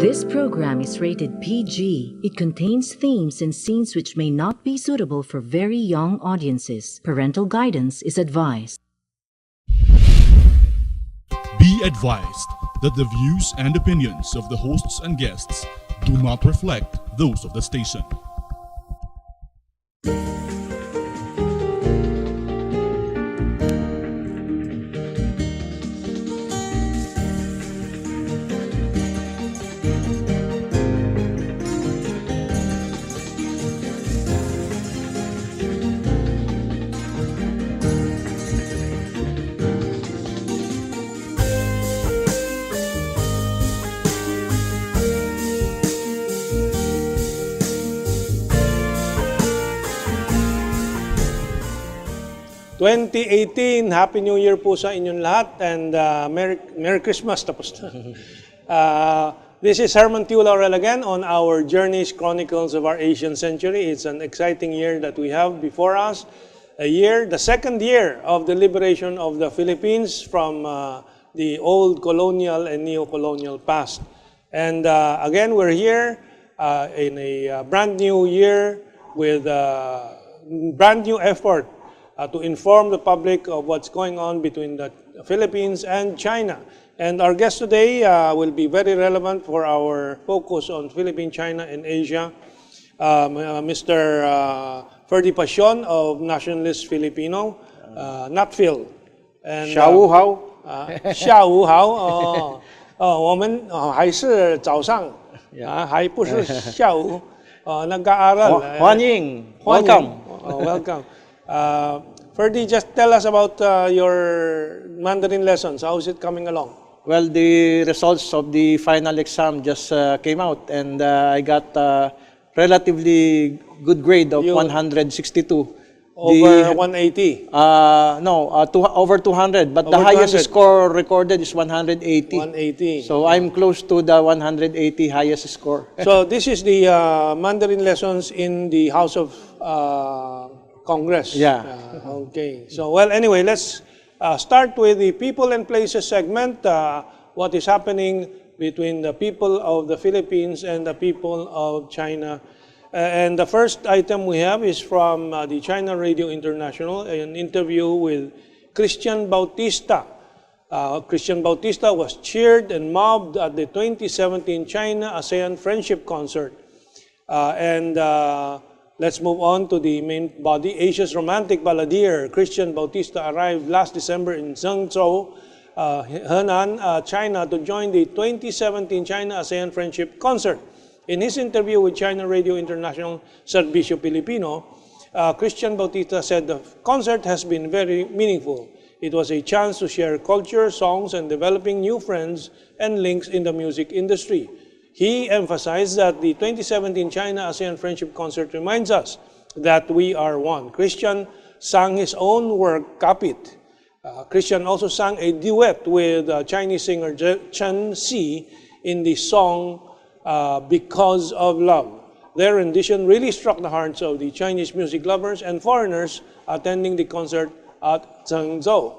This program is rated PG. It contains themes and scenes which may not be suitable for very young audiences. Parental guidance is advised. Be advised that the views and opinions of the hosts and guests do not reflect those of the station. '18, Happy New Year po sa inyong lahat, and Merry Christmas tapos na. This is Herman T. Laurel again on our Journeys Chronicles of our Asian Century. It's an exciting year that we have before us. The second year of the liberation of the Philippines from the old colonial and neo-colonial past. And again, we're here in a brand new year with a brand new effort to inform the public of what's going on between the Philippines and China. And our guest today will be very relevant for our focus on Philippine, China, and Asia. Mr. Ferdie Pasion of Nationalist Filipino, not Phil. And 下午好。下午好。我们还是早上，还不是下午。nag-aaral. 欢迎。Welcome. Welcome. Ferdie, just tell us about your Mandarin lessons. How is it coming along? Well, the results of the final exam just came out, and I got a relatively good grade of 162. Over 180? Over 200, but over the highest 200. score recorded is 180. 180. So I'm close to the 180 highest score. So this is the Mandarin lessons in the House of Congress. Yeah. Okay. So, well, anyway, let's start with the people and places segment. What is happening between the people of the Philippines and the people of China. And the first item we have is from the China Radio International, an interview with Christian Bautista. Christian Bautista was cheered and mobbed at the 2017 China-ASEAN Friendship Concert. Let's move on to the main body. Asia's romantic balladeer Christian Bautista arrived last December in Zhengzhou, Henan, China, to join the 2017 China-ASEAN Friendship Concert. In his interview with China Radio International Servicio Filipino, Christian Bautista said the concert has been very meaningful. It was a chance to share culture, songs, and developing new friends and links in the music industry. He emphasized that the 2017 China-ASEAN Friendship Concert reminds us that we are one. Christian sang his own work, Kapit. Christian also sang a duet with Chinese singer Chen Si in the song Because of Love. Their rendition really struck the hearts of the Chinese music lovers and foreigners attending the concert at Zhengzhou.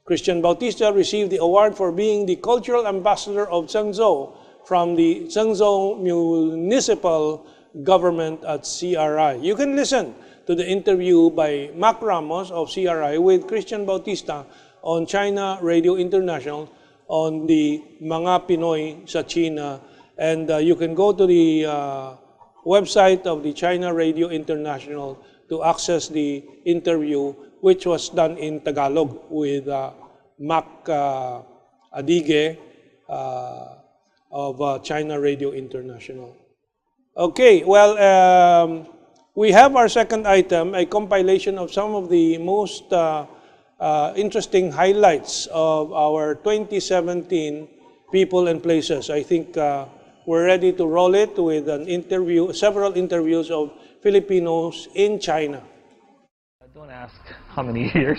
Christian Bautista received the award for being the cultural ambassador of Zhengzhou from the Zhengzhou Municipal Government at CRI. You can listen to the interview by Mac Ramos of CRI with Christian Bautista on China Radio International on the Mga Pinoy sa China. And you can go to the website of the China Radio International to access the interview, which was done in Tagalog with Mac Adige of China Radio International. Okay, well, we have our second item, a compilation of some of the most interesting highlights of our 2017 People and Places. I think we're ready to roll it with an interview, several interviews of Filipinos in China. Don't ask how many years.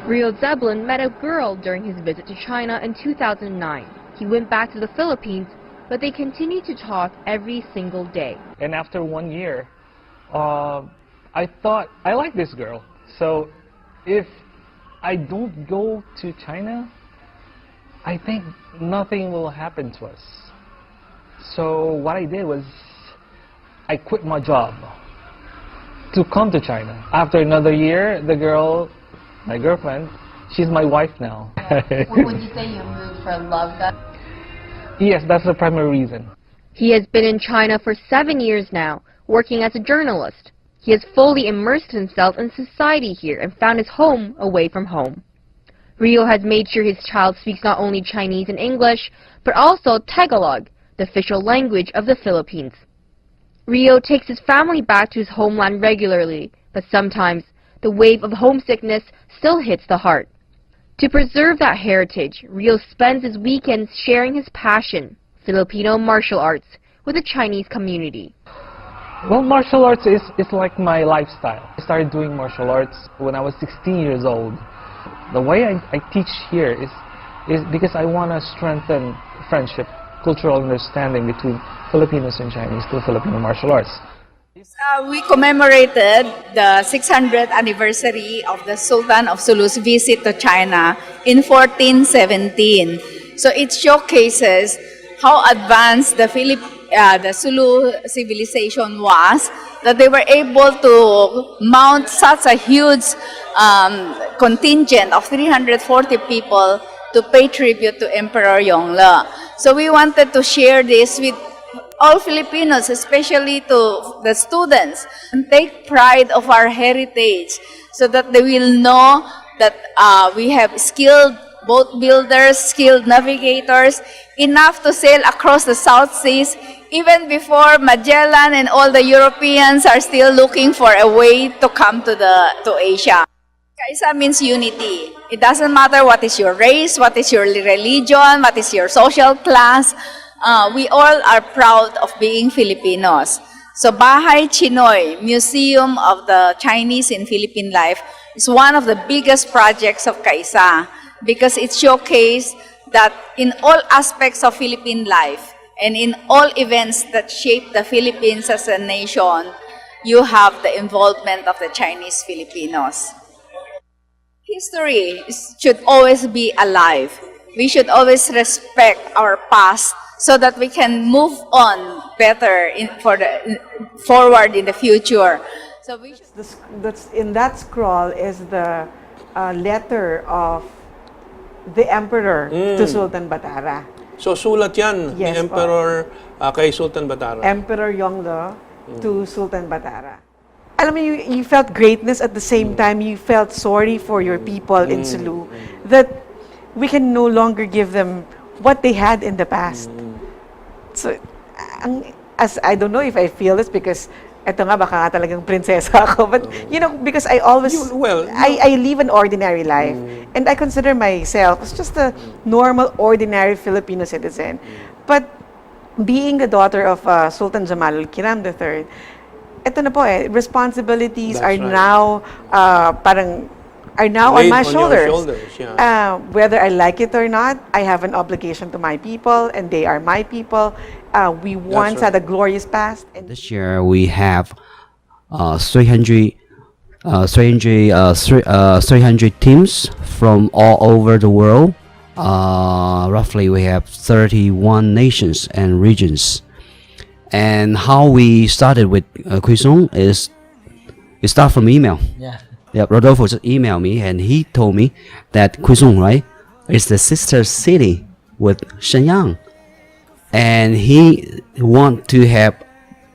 Rio Zeblin met a girl during his visit to China in 2009. He went back to the Philippines, but they continued to talk every single day. And after 1 year, I thought, I like this girl. So if I don't go to China, I think nothing will happen to us. So what I did was I quit my job to come to China. After another year, the girl, my girlfriend, she's my wife now. Would you say you moved for love? Yes, that's the primary reason. He has been in China for 7 years now, working as a journalist. He has fully immersed himself in society here and found his home away from home. Rio has made sure his child speaks not only Chinese and English, but also Tagalog, the official language of the Philippines. Rio takes his family back to his homeland regularly, but sometimes the wave of homesickness still hits the heart. To preserve that heritage, Rio spends his weekends sharing his passion, Filipino martial arts, with the Chinese community. Well, martial arts is like my lifestyle. I started doing martial arts when I was 16 years old. The way I teach here is because I want to strengthen friendship, cultural understanding between Filipinos and Chinese through Filipino martial arts. We commemorated the 600th anniversary of the Sultan of Sulu's visit to China in 1417. So it showcases how advanced the Sulu civilization was, that they were able to mount such a huge contingent of 340 people to pay tribute to Emperor Yongle. So we wanted to share this with all Filipinos, especially to the students, and take pride of our heritage so that they will know that we have skilled boat builders, skilled navigators, enough to sail across the South Seas even before Magellan and all the Europeans are still looking for a way to come to Asia. Kaisa means unity. It doesn't matter what is your race, what is your religion, what is your social class. We all are proud of being Filipinos. So Bahay Chinoy, Museum of the Chinese in Philippine Life, is one of the biggest projects of Kaisa because it showcases that in all aspects of Philippine life and in all events that shape the Philippines as a nation, you have the involvement of the Chinese Filipinos. History should always be alive. We should always respect our past so that we can move on better forward in the future. So we should That's in that scroll is the letter of the emperor to Sultan Batara. So sulat yan Yes, ni Emperor kay Sultan Batara. Emperor Yongle to Sultan Batara. Alam mo, you felt greatness at the same time. You felt sorry for your people in Sulu, that we can no longer give them what they had in the past. So, as I don't know if I feel this because eto nga baka nga talagang prinsesa ako, but you know, because I always I live an ordinary life and I consider myself as just a normal ordinary Filipino citizen. But being the daughter of Sultan Jamal al-Kiram III, eto na po responsibilities are now on my shoulders. Yeah. Whether I like it or not, I have an obligation to my people, and they are my people. We once had a glorious past. And this year we have 300 teams from all over the world. Roughly we have 31 nations and regions. And how we started with Quezon is it started from email. Yeah, Rodolfo just emailed me and he told me that Quezon, right, is the sister city with Shenyang. And he want to have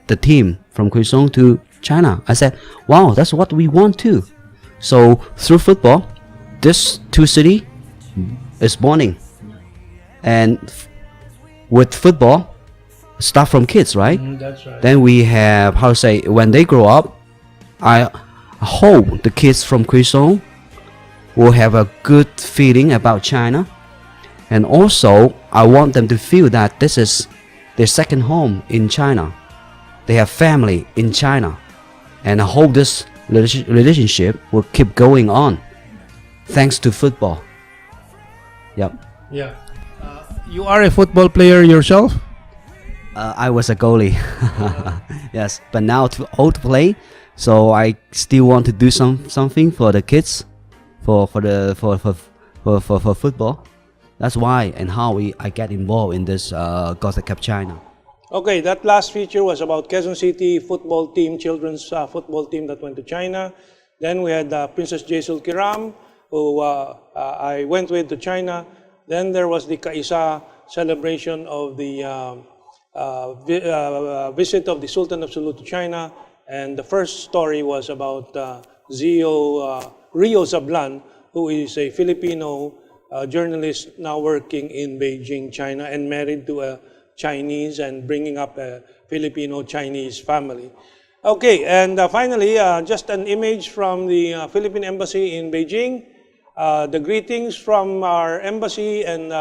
the team from Quezon to China. I said, wow, that's what we want too. So through football, this two city is bonding. And with football, start from kids, right? That's right. Then we have, how to say, when they grow up, I hope the kids from Quezon will have a good feeling about China. And also, I want them to feel that this is their second home in China. They have family in China. And I hope this relationship will keep going on thanks to football. Yep. Yeah. You are a football player yourself? I was a goalie. Yes, but now too old to play, so I still want to do something for the kids, for football. That's why and how I get involved in this Gold Cup China. Okay, that last feature was about Quezon City football team, children's football team that went to China. Then we had Princess Jaisul Kiram, who I went with to China. Then there was the Kaisa celebration of the visit of the Sultan of Sulu to China. And the first story was about Rio Zablan, who is a Filipino journalist now working in Beijing, China, and married to a Chinese and bringing up a Filipino-Chinese family. Okay, and finally, just an image from the Philippine Embassy in Beijing. The greetings from our embassy and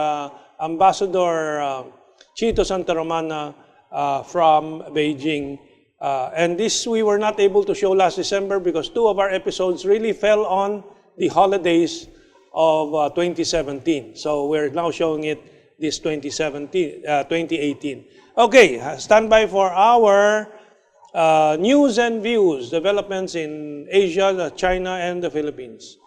Ambassador Chito Santa Romana from Beijing. And this we were not able to show last December because 2 of our episodes really fell on the holidays of 2017. So we're now showing it this 2018. Okay, stand by for our news and views, developments in Asia, China, and the Philippines.